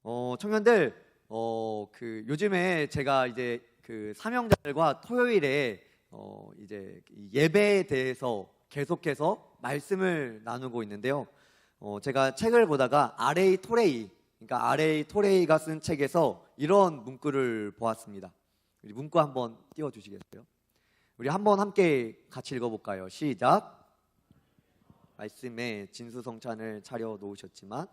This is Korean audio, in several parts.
청년들, 요즘에 제가 이제 그 사명자들과 토요일에 이제 예배에 대해서 계속해서 말씀을 나누고 있는데요. 제가 책을 보다가 R.A. 토레이, 그러니까 R.A. 토레이가 쓴 책에서 이런 문구를 보았습니다. 우리 문구 한번 띄워주시겠어요? 우리 한번 함께 같이 읽어볼까요? 시작. 말씀에 진수성찬을 차려 놓으셨지만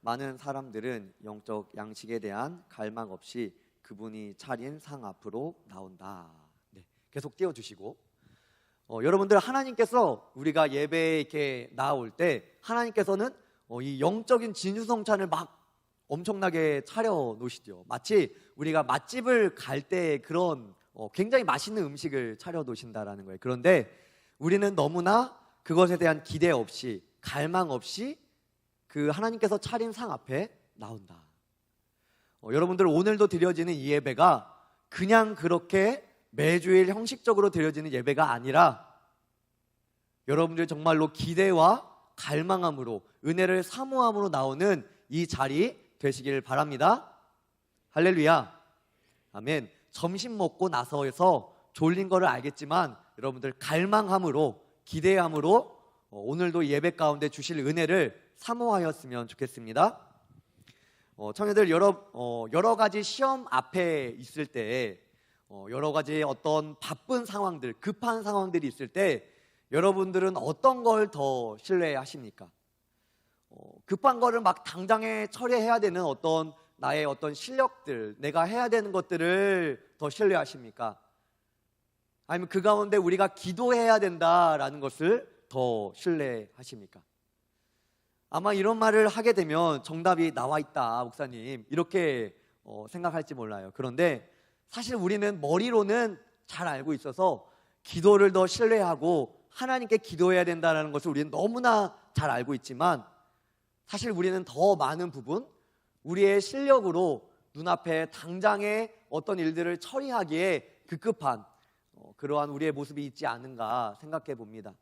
많은 사람들은 영적 양식에 대한 갈망 없이 그분이 차린 상 앞으로 나온다. 네, 계속 띄워주시고, 여러분들, 하나님께서 우리가 예배에 이렇게 나올 때 하나님께서는 이 영적인 진수성찬을 막 엄청나게 차려 놓으시죠. 마치 우리가 맛집을 갈 때 그런 굉장히 맛있는 음식을 차려 놓으신다라는 거예요. 그런데 우리는 너무나 그것에 대한 기대 없이, 갈망 없이 그 하나님께서 차린 상 앞에 나온다. 여러분들, 오늘도 드려지는 이 예배가 그냥 그렇게 매주일 형식적으로 드려지는 예배가 아니라 여러분들 정말로 기대와 갈망함으로, 은혜를 사모함으로 나오는 이 자리 되시길 바랍니다. 할렐루야. 아멘. 점심 먹고 나서서 졸린 거를 알겠지만 여러분들 갈망함으로, 기대함으로 오늘도 예배 가운데 주실 은혜를 사모하였으면 좋겠습니다. 청년들, 여러 가지 시험 앞에 있을 때, 여러 가지 어떤 바쁜 상황들, 급한 상황들이 있을 때 여러분들은 어떤 걸 더 신뢰하십니까? 급한 거를 막 당장에 처리해야 되는 어떤 나의 어떤 실력들, 내가 해야 되는 것들을 더 신뢰하십니까? 아니면 그 가운데 우리가 기도해야 된다라는 것을 더 신뢰하십니까? 아마 이런 말을 하게 되면 정답이 나와 있다, 목사님, 이렇게 생각할지 몰라요. 그런데 사실 우리는 머리로는 잘 알고 있어서 기도를 더 신뢰하고 하나님께 기도해야 된다는 것을 우리는 너무나 잘 알고 있지만, 사실 우리는 더 많은 부분, 우리의 실력으로 눈앞에 당장에 어떤 일들을 처리하기에 급급한 그러한 우리의 모습이 있지 않은가 생각해 봅니다.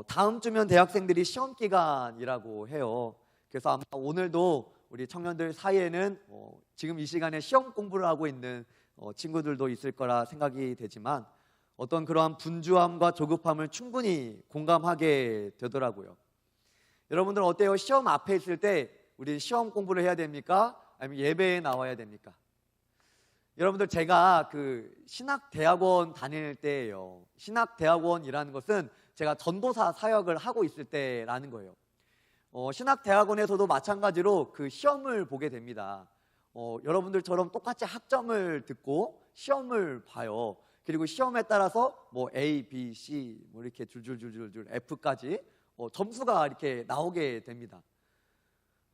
다음 주면 대학생들이 시험 기간이라고 해요. 그래서 아마 오늘도 우리 청년들 사이에는 지금 이 시간에 시험 공부를 하고 있는 친구들도 있을 거라 생각이 되지만, 어떤 그러한 분주함과 조급함을 충분히 공감하게 되더라고요. 여러분들 어때요? 시험 앞에 있을 때 우리 시험 공부를 해야 됩니까? 아니면 예배에 나와야 됩니까? 여러분들, 제가 그 신학대학원 다닐 때예요. 신학대학원이라는 것은 제가 전도사 사역을 하고 있을 때라는 거예요. 신학대학원에서도 마찬가지로 그 시험을 보게 됩니다. 여러분들처럼 똑같이 학점을 듣고 시험을 봐요. 그리고 시험에 따라서 뭐 A, B, C 뭐 이렇게 줄줄줄줄 F까지 점수가 이렇게 나오게 됩니다.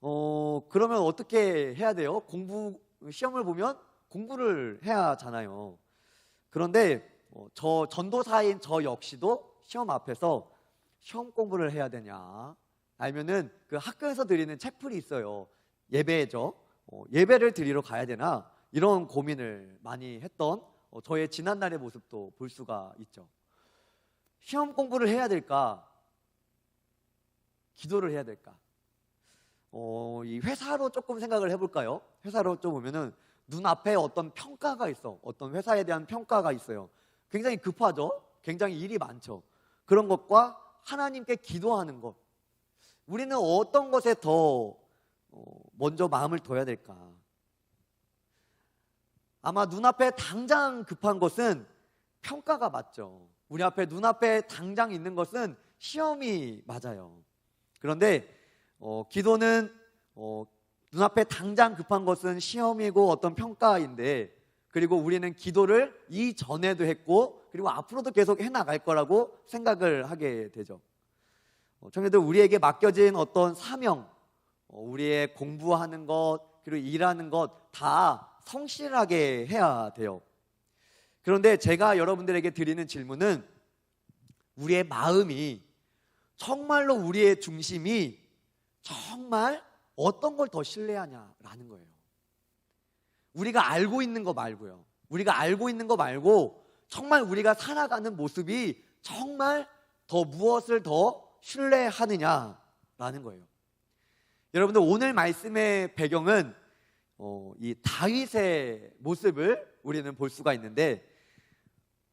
그러면 어떻게 해야 돼요? 시험을 보면 공부를 해야 하잖아요. 그런데 저 전도사인 저 역시도 시험 앞에서 시험 공부를 해야 되냐, 아니면은 그 학교에서 드리는 책플이 있어요. 예배죠. 예배를 드리러 가야 되나, 이런 고민을 많이 했던 저의 지난날의 모습도 볼 수가 있죠. 시험 공부를 해야 될까, 기도를 해야 될까? 이 회사로 조금 생각을 해볼까요? 회사로 좀 보면은 눈앞에 어떤 평가가 있어. 어떤 회사에 대한 평가가 있어요. 굉장히 급하죠? 굉장히 일이 많죠? 그런 것과 하나님께 기도하는 것, 우리는 어떤 것에 더 먼저 마음을 둬야 될까? 아마 눈앞에 당장 급한 것은 평가가 맞죠. 우리 앞에 눈앞에 당장 있는 것은 시험이 맞아요. 그런데 기도는 눈앞에 당장 급한 것은 시험이고 어떤 평가인데, 그리고 우리는 기도를 이전에도 했고 그리고 앞으로도 계속 해나갈 거라고 생각을 하게 되죠. 청년들, 우리에게 맡겨진 어떤 사명, 우리의 공부하는 것, 그리고 일하는 것 다 성실하게 해야 돼요. 그런데 제가 여러분들에게 드리는 질문은, 우리의 마음이, 정말로 우리의 중심이 정말 어떤 걸 더 신뢰하냐라는 거예요. 우리가 알고 있는 거 말고요. 우리가 알고 있는 거 말고 정말 우리가 살아가는 모습이 정말 더 무엇을 더 신뢰하느냐라는 거예요. 여러분들, 오늘 말씀의 배경은 이 다윗의 모습을 우리는 볼 수가 있는데,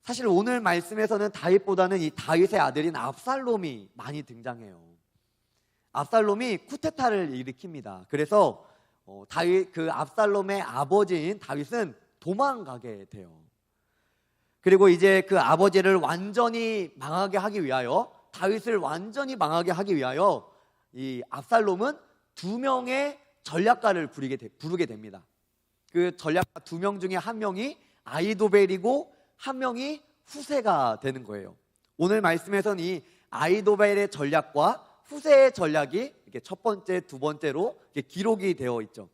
사실 오늘 말씀에서는 다윗보다는 이 다윗의 아들인 압살롬이 많이 등장해요. 압살롬이 쿠데타를 일으킵니다. 그래서 다윗, 그 압살롬의 아버지인 다윗은 도망가게 돼요. 그리고 이제 그 아버지를 완전히 망하게 하기 위하여, 다윗을 완전히 망하게 하기 위하여 이 압살롬은 2명의 전략가를 부르게 됩니다. 그 전략가 2명 중에 1명이 아히도벨이고 1명이 후세가 되는 거예요. 오늘 말씀에서는 이 아히도벨의 전략과 후세의 전략이 이렇게 첫 번째, 두 번째로 이렇게 기록이 되어 있죠.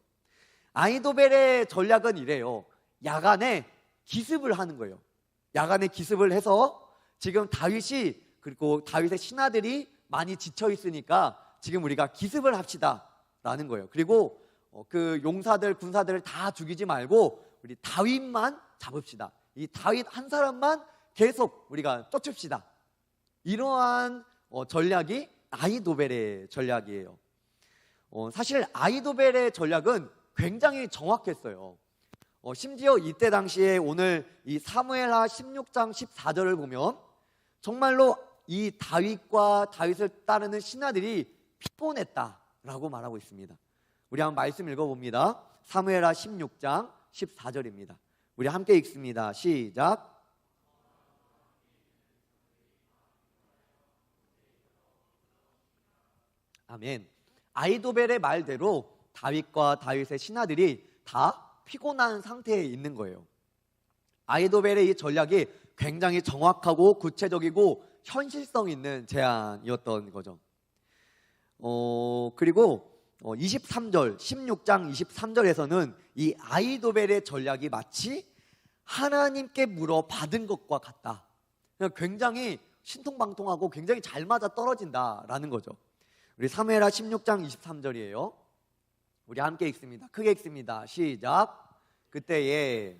아히도벨의 전략은 이래요. 야간에 기습을 하는 거예요. 야간에 기습을 해서 지금 다윗이, 그리고 다윗의 신하들이 많이 지쳐 있으니까 지금 우리가 기습을 합시다 라는 거예요. 그리고 그 용사들, 군사들을 다 죽이지 말고 우리 다윗만 잡읍시다. 이 다윗 한 사람만 계속 우리가 쫓읍시다. 이러한 전략이 아히도벨의 전략이에요. 사실 아히도벨의 전략은 굉장히 정확했어요. 심지어 이때 당시에 오늘 이 사무엘하 16장 14절을 보면 정말로 이 다윗과 다윗을 따르는 신하들이 피곤했다라고 말하고 있습니다. 우리 한번 말씀 읽어봅니다. 사무엘하 16장 14절입니다. 우리 함께 읽습니다. 시작. 아멘. 아히도벨의 말대로 다윗과 다윗의 신하들이 다 피곤한 상태에 있는 거예요. 아히도벨의 이 전략이 굉장히 정확하고 구체적이고 현실성 있는 제안이었던 거죠. 그리고 23절, 16장 23절에서는 이 아히도벨의 전략이 마치 하나님께 물어 받은 것과 같다. 굉장히 신통방통하고 굉장히 잘 맞아 떨어진다라는 거죠. 우리 사무엘하 16장 23절이에요. 우리 함께 읽습니다. 크게 읽습니다. 시작. 그때에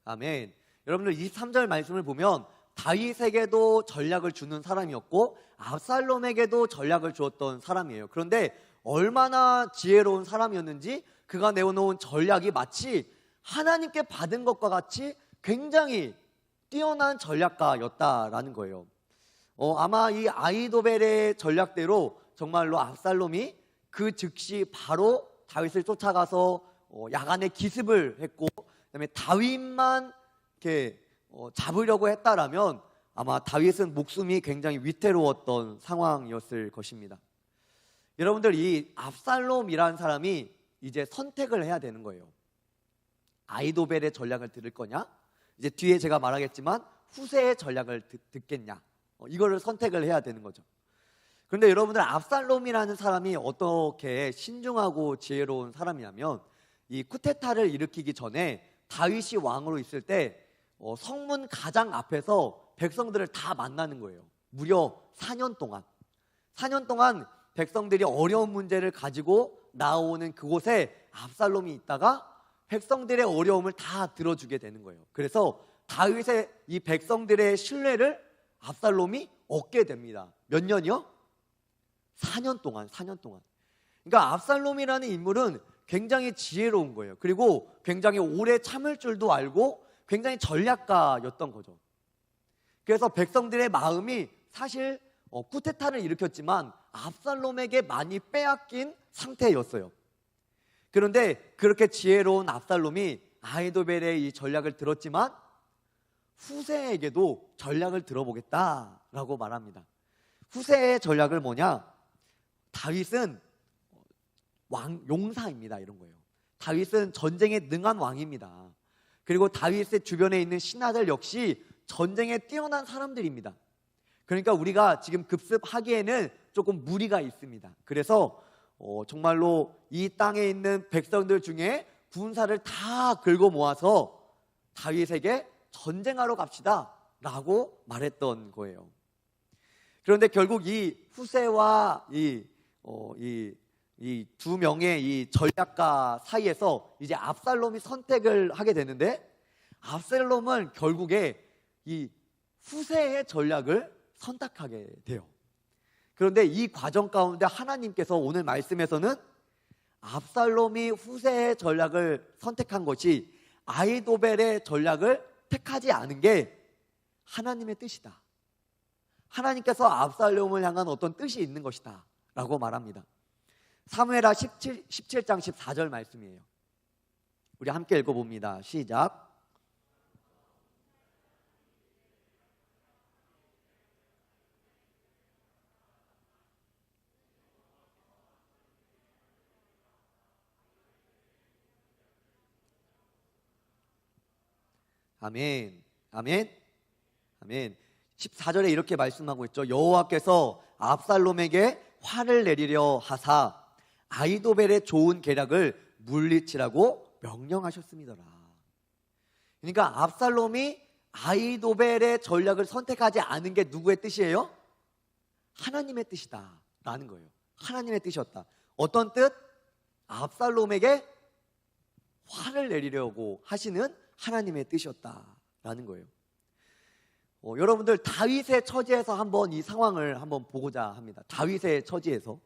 아멘. 여러분들 23절 말씀을 보면 다윗에게도 전략을 주는 사람이었고 압살롬에게도 전략을 주었던 사람이에요. 그런데 얼마나 지혜로운 사람이었는지 그가 내어놓은 전략이 마치 하나님께 받은 것과 같이 굉장히 뛰어난 전략가였다라는 거예요. 아마 이 아히도벨의 전략대로 정말로 압살롬이 그 즉시 바로 다윗을 쫓아가서 야간에 기습을 했고, 그다음에 다윗만 이렇게 잡으려고 했다라면 아마 다윗은 목숨이 굉장히 위태로웠던 상황이었을 것입니다. 여러분들, 이 압살롬이라는 사람이 이제 선택을 해야 되는 거예요. 아히도벨의 전략을 들을 거냐, 이제 뒤에 제가 말하겠지만 후세의 전략을 듣겠냐, 이거를 선택을 해야 되는 거죠. 그런데 여러분들, 압살롬이라는 사람이 어떻게 신중하고 지혜로운 사람이냐면 이 쿠데타를 일으키기 전에 다윗이 왕으로 있을 때 성문 가장 앞에서 백성들을 다 만나는 거예요. 무려 4년 동안 백성들이 어려운 문제를 가지고 나오는 그곳에 압살롬이 있다가 백성들의 어려움을 다 들어주게 되는 거예요. 그래서 다윗의 이 백성들의 신뢰를 압살롬이 얻게 됩니다. 몇 년이요? 4년 동안. 그러니까 압살롬이라는 인물은 굉장히 지혜로운 거예요. 그리고 굉장히 오래 참을 줄도 알고 굉장히 전략가였던 거죠. 그래서 백성들의 마음이 사실 쿠데타를 일으켰지만 압살롬에게 많이 빼앗긴 상태였어요. 그런데 그렇게 지혜로운 압살롬이 아히도벨의 이 전략을 들었지만 후세에게도 전략을 들어보겠다라고 말합니다. 후세의 전략을 뭐냐? 다윗은 용사입니다, 이런 거예요. 다윗은 전쟁에 능한 왕입니다. 그리고 다윗의 주변에 있는 신하들 역시 전쟁에 뛰어난 사람들입니다. 그러니까 우리가 지금 급습하기에는 조금 무리가 있습니다. 그래서 정말로 이 땅에 있는 백성들 중에 군사를 다 긁어 모아서 다윗에게 전쟁하러 갑시다 라고 말했던 거예요. 그런데 결국 이 후세와 이 두 명의 이 전략가 사이에서 이제 압살롬이 선택을 하게 되는데, 압살롬은 결국에 이 후세의 전략을 선택하게 돼요. 그런데 이 과정 가운데 하나님께서 오늘 말씀에서는 압살롬이 후세의 전략을 선택한 것이 아히도벨의 전략을 택하지 않은 게 하나님의 뜻이다. 하나님께서 압살롬을 향한 어떤 뜻이 있는 것이다 라고 말합니다. 사무엘하 17장 14절 말씀이에요. 우리 함께 읽어봅니다. 시작. 아멘, 아멘, 아멘. 14절에 이렇게 말씀하고 있죠. 여호와께서 압살롬에게 화를 내리려 하사 아히도벨의 좋은 계략을 물리치라고 명령하셨습니다. 그러니까 압살롬이 아히도벨의 전략을 선택하지 않은 게 누구의 뜻이에요? 하나님의 뜻이다 라는 거예요. 하나님의 뜻이었다. 어떤 뜻? 압살롬에게 화를 내리려고 하시는 하나님의 뜻이었다라는 거예요. 여러분들 다윗의 처지에서 한번 이 상황을 한번 보고자 합니다. 다윗의 처지에서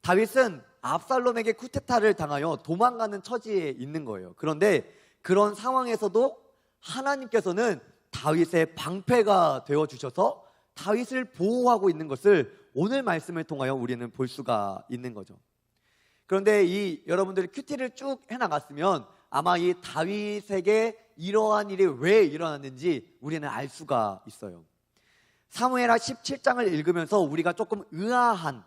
다윗은 압살롬에게 쿠데타를 당하여 도망가는 처지에 있는 거예요. 그런데 그런 상황에서도 하나님께서는 다윗의 방패가 되어 주셔서 다윗을 보호하고 있는 것을 오늘 말씀을 통하여 우리는 볼 수가 있는 거죠. 그런데 이 여러분들이 큐티를 쭉 해나갔으면 아마 이 다윗에게 이러한 일이 왜 일어났는지 우리는 알 수가 있어요. 사무엘하 17장을 읽으면서 우리가 조금 의아하게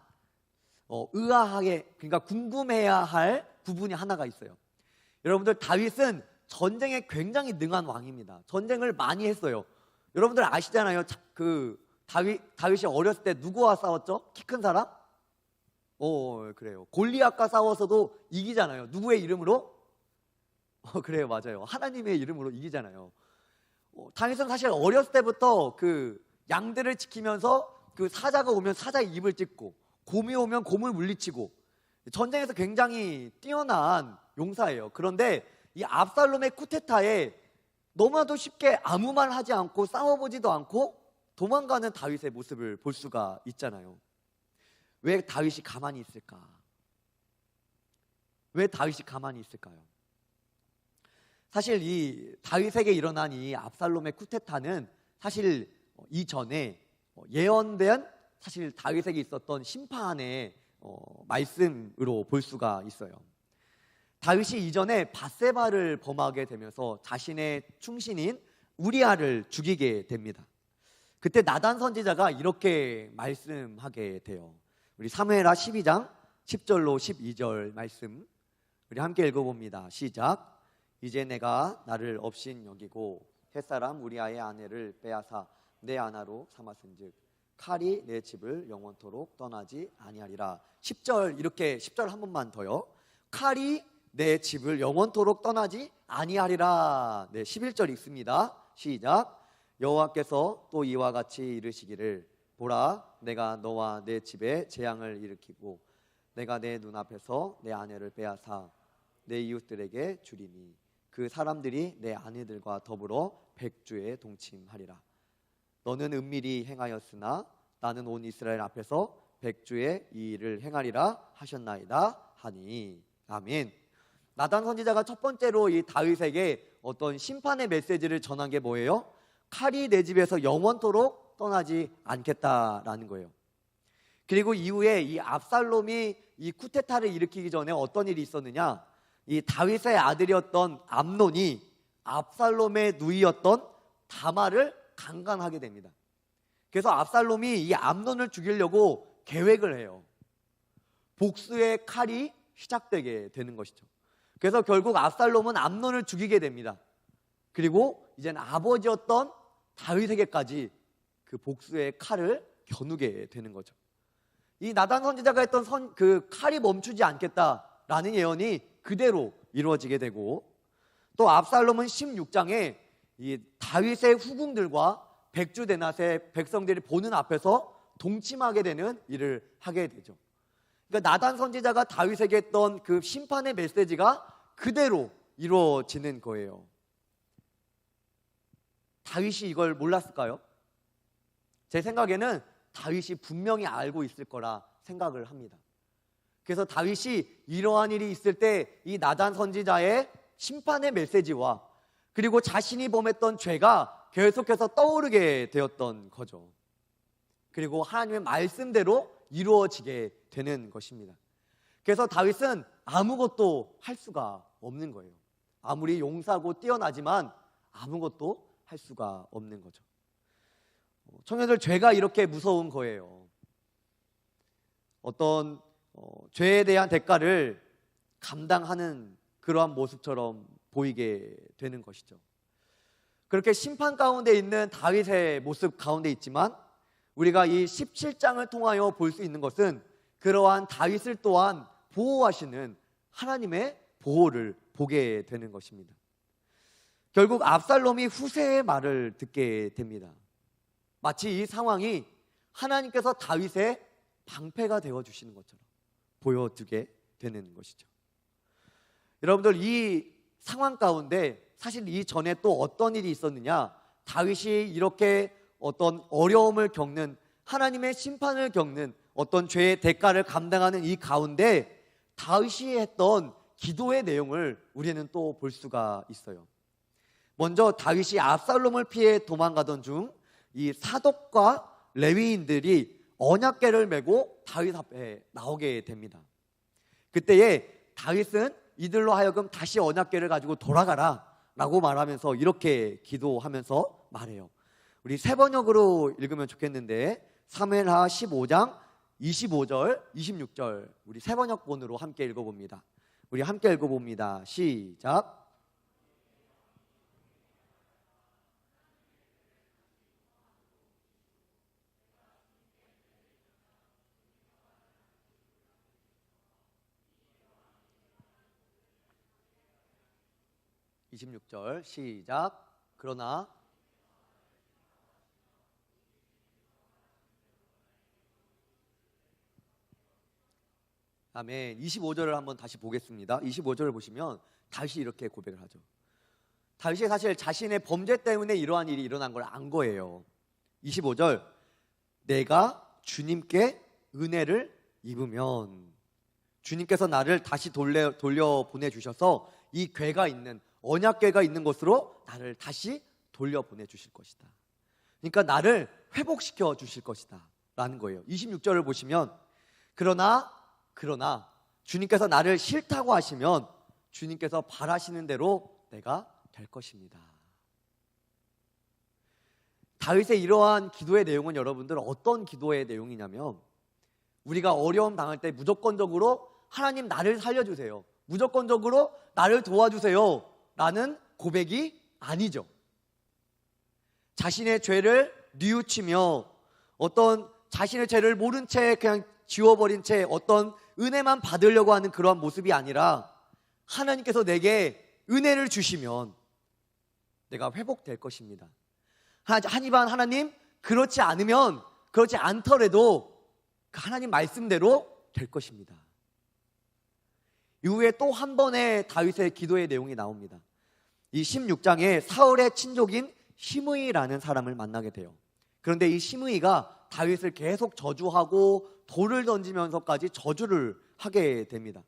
그러니까 궁금해야 할 부분이 하나가 있어요. 여러분들 다윗은 전쟁에 굉장히 능한 왕입니다. 전쟁을 많이 했어요. 여러분들 아시잖아요. 그 다윗이 어렸을 때 누구와 싸웠죠? 키 큰 사람? 그래요. 골리앗과 싸워서도 이기잖아요. 누구의 이름으로? 그래요, 맞아요. 하나님의 이름으로 이기잖아요. 다윗은 사실 어렸을 때부터 그 양들을 지키면서 그 사자가 오면 사자의 입을 찢고 곰이 오면 곰을 물리치고 전쟁에서 굉장히 뛰어난 용사예요. 그런데 이 압살롬의 쿠데타에 너무나도 쉽게 아무 말 하지 않고 싸워보지도 않고 도망가는 다윗의 모습을 볼 수가 있잖아요. 왜 다윗이 가만히 있을까? 왜 다윗이 가만히 있을까요? 사실 이 다윗에게 일어난 이 압살롬의 쿠데타는 사실 이전에 예언된 사실 다윗에게 있었던 심판의 말씀으로 볼 수가 있어요. 다윗이 이전에 밧세바를 범하게 되면서 자신의 충신인 우리아를 죽이게 됩니다. 그때 나단 선지자가 이렇게 말씀하게 돼요. 우리 사무엘하 12장 10절로 12절 말씀 우리 함께 읽어봅니다. 시작. 이제 내가 나를 업신 여기고 햇사람 우리아의 아내를 빼앗아 내 아내로 삼았은즉 칼이 내 집을 영원토록 떠나지 아니하리라. 10절 이렇게 10절 한 번만 더요. 칼이 내 집을 영원토록 떠나지 아니하리라. 네, 11절 읽습니다. 시작. 여호와께서 또 이와 같이 이르시기를 보라 내가 너와 내 집에 재앙을 일으키고 내가 내 눈앞에서 내 아내를 빼앗아 내 이웃들에게 주리니 그 사람들이 내 아내들과 더불어 백주에 동침하리라. 너는 은밀히 행하였으나 나는 온 이스라엘 앞에서 백주의 이 일을 행하리라 하셨나이다 하니. 아멘. 나단 선지자가 첫 번째로 이 다윗에게 어떤 심판의 메시지를 전한 게 뭐예요? 칼이 내 집에서 영원토록 떠나지 않겠다라는 거예요. 그리고 이후에 이 압살롬이 이 쿠데타를 일으키기 전에 어떤 일이 있었느냐? 이 다윗의 아들이었던 암논이 압살롬의 누이였던 다말을 강간하게 됩니다. 그래서 압살롬이 이 암논을 죽이려고 계획을 해요. 복수의 칼이 시작되게 되는 것이죠. 그래서 결국 압살롬은 암논을 죽이게 됩니다. 그리고 이제는 아버지였던 다윗에게까지 그 복수의 칼을 겨누게 되는 거죠. 이 나단 선지자가 했던 그 칼이 멈추지 않겠다라는 예언이 그대로 이루어지게 되고, 또 압살롬은 16장에 이 다윗의 후궁들과 백주대낮에 백성들이 보는 앞에서 동침하게 되는 일을 하게 되죠. 그러니까 나단 선지자가 다윗에게 했던 그 심판의 메시지가 그대로 이루어지는 거예요. 다윗이 이걸 몰랐을까요? 제 생각에는 다윗이 분명히 알고 있을 거라 생각을 합니다. 그래서 다윗이 이러한 일이 있을 때 이 나단 선지자의 심판의 메시지와 그리고 자신이 범했던 죄가 계속해서 떠오르게 되었던 거죠. 그리고 하나님의 말씀대로 이루어지게 되는 것입니다. 그래서 다윗은 아무것도 할 수가 없는 거예요. 아무리 용사고 뛰어나지만 아무것도 할 수가 없는 거죠. 청년들, 죄가 이렇게 무서운 거예요. 어떤 죄에 대한 대가를 감당하는 그러한 모습처럼 보이게 되는 것이죠. 그렇게 심판 가운데 있는 다윗의 모습 가운데 있지만 우리가 이 17장을 통하여 볼 수 있는 것은 그러한 다윗을 또한 보호하시는 하나님의 보호를 보게 되는 것입니다. 결국 압살롬이 후세의 말을 듣게 됩니다. 마치 이 상황이 하나님께서 다윗의 방패가 되어주시는 것처럼 보여주게 되는 것이죠. 여러분들, 이 상황 가운데 사실 이전에 또 어떤 일이 있었느냐, 다윗이 이렇게 어떤 어려움을 겪는, 하나님의 심판을 겪는 어떤 죄의 대가를 감당하는 이 가운데 다윗이 했던 기도의 내용을 우리는 또 볼 수가 있어요. 먼저 다윗이 압살롬을 피해 도망가던 중 이 사독과 레위인들이 언약궤를 메고 다윗 앞에 나오게 됩니다. 그때에 다윗은 이들로 하여금 다시 언약궤를 가지고 돌아가라 라고 말하면서 이렇게 기도하면서 말해요. 우리 세 번역으로 읽으면 좋겠는데 사무엘하 15장 25절 26절 우리 세 번역본으로 함께 읽어봅니다. 우리 함께 읽어봅니다. 시작. 26절 시작. 그러나 아멘. 25절을 한번 다시 보겠습니다. 25절을 보시면 다윗이 이렇게 고백을 하죠. 다윗이 사실 자신의 범죄 때문에 이러한 일이 일어난 걸 안 거예요. 25절, 내가 주님께 은혜를 입으면 주님께서 나를 다시 돌려 보내주셔서 이 궤가 있는, 언약궤가 있는 곳으로 나를 다시 돌려 보내주실 것이다. 그러니까 나를 회복시켜 주실 것이다 라는 거예요. 26절을 보시면 그러나 주님께서 나를 싫다고 하시면 주님께서 바라시는 대로 내가 될 것입니다. 다윗의 이러한 기도의 내용은 여러분들 어떤 기도의 내용이냐면, 우리가 어려움 당할 때 무조건적으로 하나님 나를 살려주세요, 무조건적으로 나를 도와주세요 라는 고백이 아니죠. 자신의 죄를 뉘우치며 어떤 자신의 죄를 모른 채 그냥 지워버린 채 어떤 은혜만 받으려고 하는 그러한 모습이 아니라, 하나님께서 내게 은혜를 주시면 내가 회복될 것입니다. 하지만 하나님, 그렇지 않더라도 그 하나님 말씀대로 될 것입니다. 이후에 또 한 번의 다윗의 기도의 내용이 나옵니다. 이 16장에 사울의 친족인 시므이라는 사람을 만나게 돼요. 그런데 이 시므이가 다윗을 계속 저주하고 돌을 던지면서까지 저주를 하게 됩니다.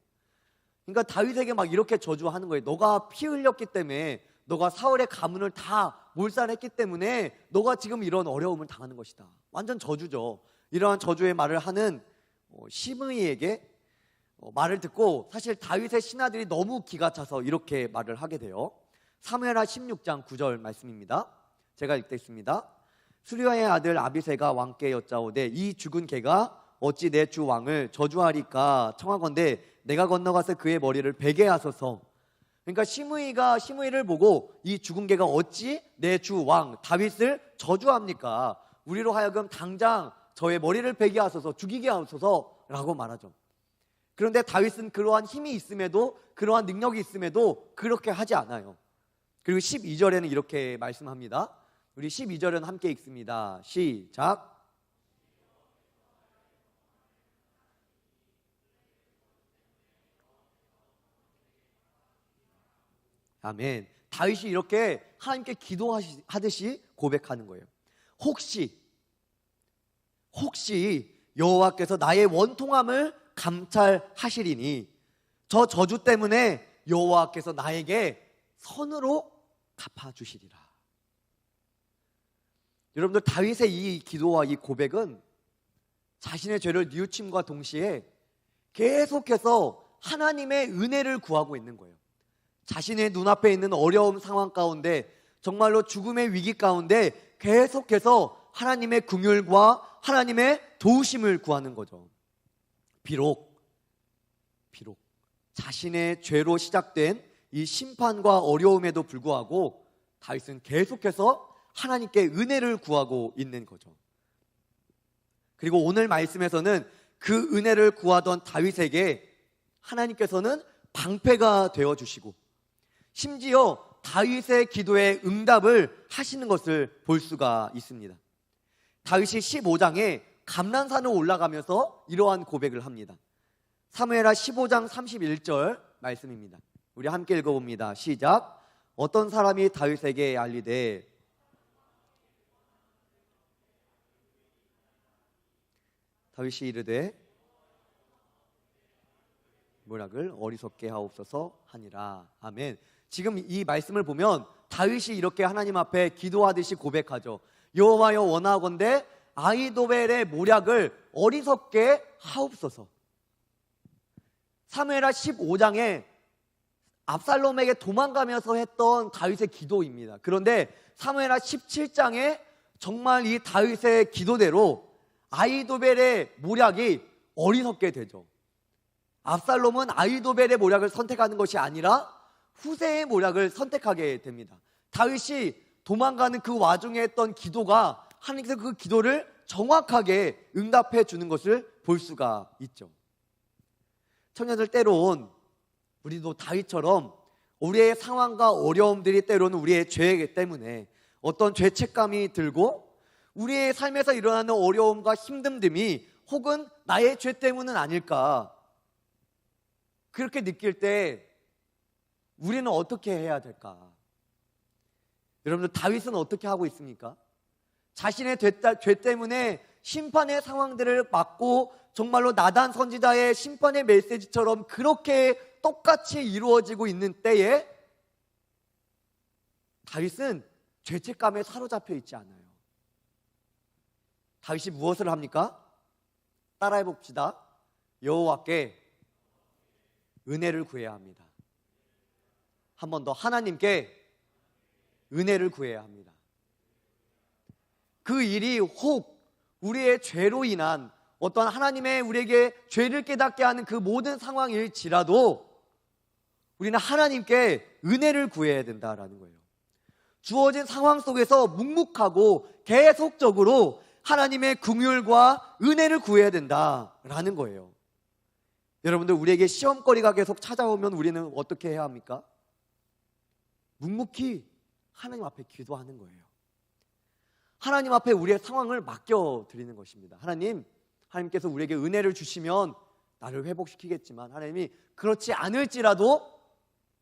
그러니까 다윗에게 막 이렇게 저주하는 거예요. 너가 피 흘렸기 때문에, 너가 사울의 가문을 다 몰살했기 때문에 너가 지금 이런 어려움을 당하는 것이다. 완전 저주죠. 이러한 저주의 말을 하는 시므이에게 말을 듣고 사실 다윗의 신하들이 너무 기가 차서 이렇게 말을 하게 돼요. 사무엘하 16장 9절 말씀입니다. 제가 읽겠습니다. 수리아의 아들 아비새가 왕께 여짜오되 이 죽은 개가 어찌 내 주 왕을 저주하리까 청하건대 내가 건너가서 그의 머리를 베게 하소서. 그러니까 시므이를 보고 이 죽은 개가 어찌 내 주 왕 다윗을 저주합니까? 우리로 하여금 당장 저의 머리를 베게 하소서, 죽이게 하소서 라고 말하죠. 그런데 다윗은 그러한 힘이 있음에도, 그러한 능력이 있음에도 그렇게 하지 않아요. 그리고 12절에는 이렇게 말씀합니다. 우리 12절은 함께 읽습니다. 시작. 아멘. 다윗이 이렇게 하나님께 기도하듯이 고백하는 거예요. 혹시 여호와께서 나의 원통함을 감찰하시리니 저 저주 때문에 여호와께서 나에게 선으로 갚아주시리라. 여러분들, 다윗의 이 기도와 이 고백은 자신의 죄를 뉘우침과 동시에 계속해서 하나님의 은혜를 구하고 있는 거예요. 자신의 눈앞에 있는 어려운 상황 가운데, 정말로 죽음의 위기 가운데 계속해서 하나님의 긍휼과 하나님의 도우심을 구하는 거죠. 비록 자신의 죄로 시작된 이 심판과 어려움에도 불구하고 다윗은 계속해서 하나님께 은혜를 구하고 있는 거죠. 그리고 오늘 말씀에서는 그 은혜를 구하던 다윗에게 하나님께서는 방패가 되어주시고 심지어 다윗의 기도에 응답을 하시는 것을 볼 수가 있습니다. 다윗이 15장에 감난산을 올라가면서 이러한 고백을 합니다. 사무엘하 15장 31절 말씀입니다. 우리 함께 읽어봅니다. 시작. 어떤 사람이 다윗에게 알리되 다윗이 이르되 모략을 어리석게 하옵소서 하니라. 아멘. 지금 이 말씀을 보면 다윗이 이렇게 하나님 앞에 기도하듯이 고백하죠. 여호와여, 원하건대 아히도벨의 모략을 어리석게 하옵소서. 사무엘하 15장에 압살롬에게 도망가면서 했던 다윗의 기도입니다. 그런데 사무엘하 17장에 정말 이 다윗의 기도대로 아히도벨의 모략이 어리석게 되죠. 압살롬은 아히도벨의 모략을 선택하는 것이 아니라 후세의 모략을 선택하게 됩니다. 다윗이 도망가는 그 와중에 했던 기도가 하나님께서 그 기도를 정확하게 응답해 주는 것을 볼 수가 있죠. 청년들, 때론 우리도 다윗처럼 우리의 상황과 어려움들이 때로는 우리의 죄 때문에 어떤 죄책감이 들고 우리의 삶에서 일어나는 어려움과 힘듦이 혹은 나의 죄 때문은 아닐까, 그렇게 느낄 때 우리는 어떻게 해야 될까? 여러분들, 다윗은 어떻게 하고 있습니까? 자신의 죄 때문에 심판의 상황들을 맞고 정말로 나단 선지자의 심판의 메시지처럼 그렇게 똑같이 이루어지고 있는 때에 다윗은 죄책감에 사로잡혀 있지 않아요. 다윗이 무엇을 합니까? 따라해 봅시다. 여호와께 은혜를 구해야 합니다. 한 번 더, 하나님께 은혜를 구해야 합니다. 그 일이 혹 우리의 죄로 인한 어떤 하나님의 우리에게 죄를 깨닫게 하는 그 모든 상황일지라도 우리는 하나님께 은혜를 구해야 된다라는 거예요. 주어진 상황 속에서 묵묵하고 계속적으로 하나님의 긍휼과 은혜를 구해야 된다라는 거예요. 여러분들, 우리에게 시험거리가 계속 찾아오면 우리는 어떻게 해야 합니까? 묵묵히 하나님 앞에 기도하는 거예요. 하나님 앞에 우리의 상황을 맡겨드리는 것입니다. 하나님께서 우리에게 은혜를 주시면 나를 회복시키겠지만, 하나님이 그렇지 않을지라도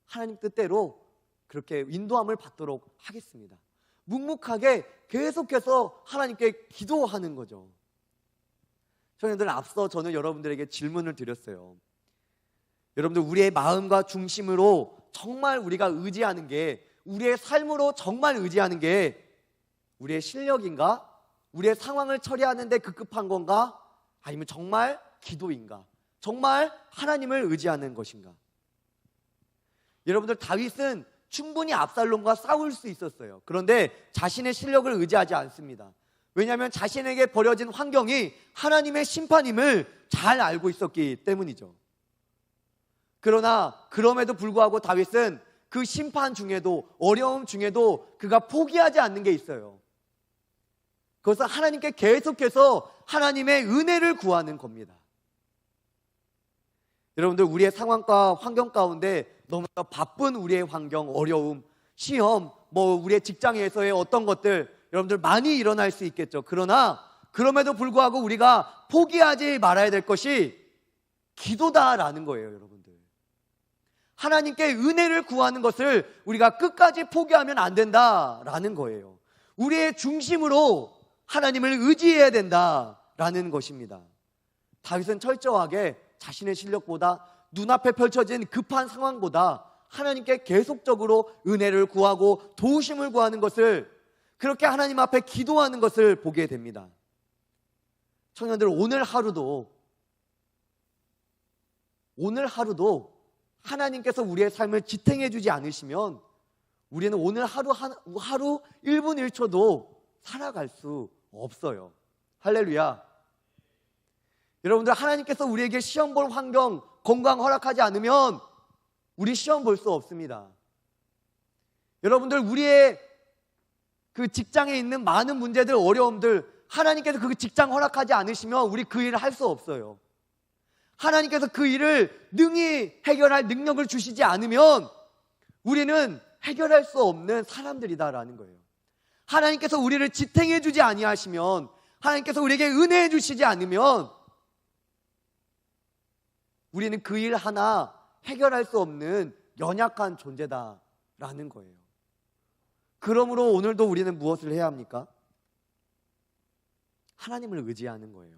하나님 뜻대로 그렇게 인도함을 받도록 하겠습니다. 묵묵하게 계속해서 하나님께 기도하는 거죠. 청년들, 앞서 저는 여러분들에게 질문을 드렸어요. 여러분들, 우리의 마음과 중심으로 정말 우리가 의지하는 게, 우리의 삶으로 정말 의지하는 게 우리의 실력인가? 우리의 상황을 처리하는 데 급급한 건가? 아니면 정말 기도인가? 정말 하나님을 의지하는 것인가? 여러분들, 다윗은 충분히 압살롬과 싸울 수 있었어요. 그런데 자신의 실력을 의지하지 않습니다. 왜냐하면 자신에게 벌어진 환경이 하나님의 심판임을 잘 알고 있었기 때문이죠. 그러나 그럼에도 불구하고 다윗은 그 심판 중에도, 어려움 중에도 그가 포기하지 않는 게 있어요. 그것은 하나님께 계속해서 하나님의 은혜를 구하는 겁니다. 여러분들, 우리의 상황과 환경 가운데 너무나 바쁜 우리의 환경, 어려움, 시험, 우리의 직장에서의 어떤 것들, 여러분들 많이 일어날 수 있겠죠. 그러나 그럼에도 불구하고 우리가 포기하지 말아야 될 것이 기도다라는 거예요. 여러분들, 하나님께 은혜를 구하는 것을 우리가 끝까지 포기하면 안 된다라는 거예요. 우리의 중심으로 하나님을 의지해야 된다라는 것입니다. 다윗은 철저하게 자신의 실력보다 눈앞에 펼쳐진 급한 상황보다 하나님께 계속적으로 은혜를 구하고 도우심을 구하는 것을, 그렇게 하나님 앞에 기도하는 것을 보게 됩니다. 청년들, 오늘 하루도 하나님께서 우리의 삶을 지탱해 주지 않으시면 우리는 오늘 하루 1분 1초도 살아갈 수 없어요. 할렐루야. 여러분들, 하나님께서 우리에게 시험 볼 환경, 건강 허락하지 않으면 우리 시험 볼 수 없습니다. 여러분들, 우리의 그 직장에 있는 많은 문제들, 어려움들, 하나님께서 그 직장 허락하지 않으시면 우리 그 일을 할 수 없어요. 하나님께서 그 일을 능히 해결할 능력을 주시지 않으면 우리는 해결할 수 없는 사람들이다라는 거예요. 하나님께서 우리를 지탱해 주지 아니하시면, 하나님께서 우리에게 은혜해 주시지 않으면 우리는 그 일 하나 해결할 수 없는 연약한 존재다라는 거예요. 그러므로 오늘도 우리는 무엇을 해야 합니까? 하나님을 의지하는 거예요.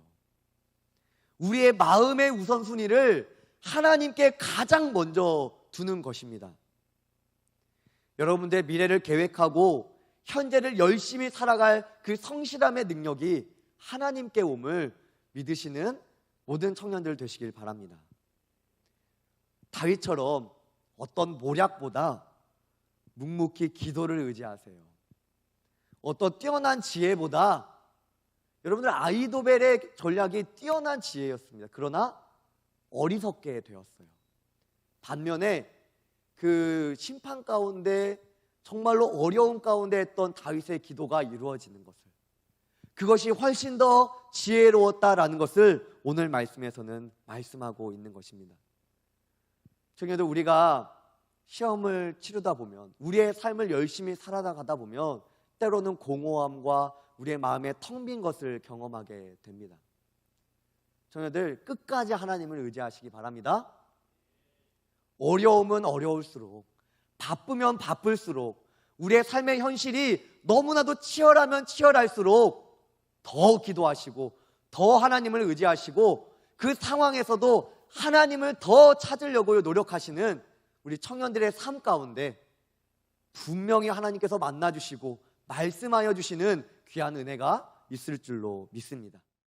우리의 마음의 우선순위를 하나님께 가장 먼저 두는 것입니다. 여러분들의 미래를 계획하고 현재를 열심히 살아갈 그 성실함의 능력이 하나님께 옴을 믿으시는 모든 청년들 되시길 바랍니다. 다윗처럼 어떤 모략보다 묵묵히 기도를 의지하세요. 어떤 뛰어난 지혜보다, 여러분들, 아이도벨의 전략이 뛰어난 지혜였습니다. 그러나 어리석게 되었어요. 반면에 그 심판 가운데 정말로 어려운 가운데 했던 다윗의 기도가 이루어지는 것을, 그것이 훨씬 더 지혜로웠다라는 것을 오늘 말씀에서는 말씀하고 있는 것입니다. 청년들, 우리가 시험을 치르다 보면, 우리의 삶을 열심히 살아가다 보면 때로는 공허함과 우리의 마음에 텅 빈 것을 경험하게 됩니다. 청년들, 끝까지 하나님을 의지하시기 바랍니다. 어려움은 어려울수록, 바쁘면 바쁠수록, 우리의 삶의 현실이 너무나도 치열하면 치열할수록 더 기도하시고 더 하나님을 의지하시고 그 상황에서도 하나님을 더 찾으려고 노력하시는 우리 청년들의 삶 가운데 분명히 하나님께서 만나주시고 말씀하여 주시는 귀한 은혜가 있을 줄로 믿습니다.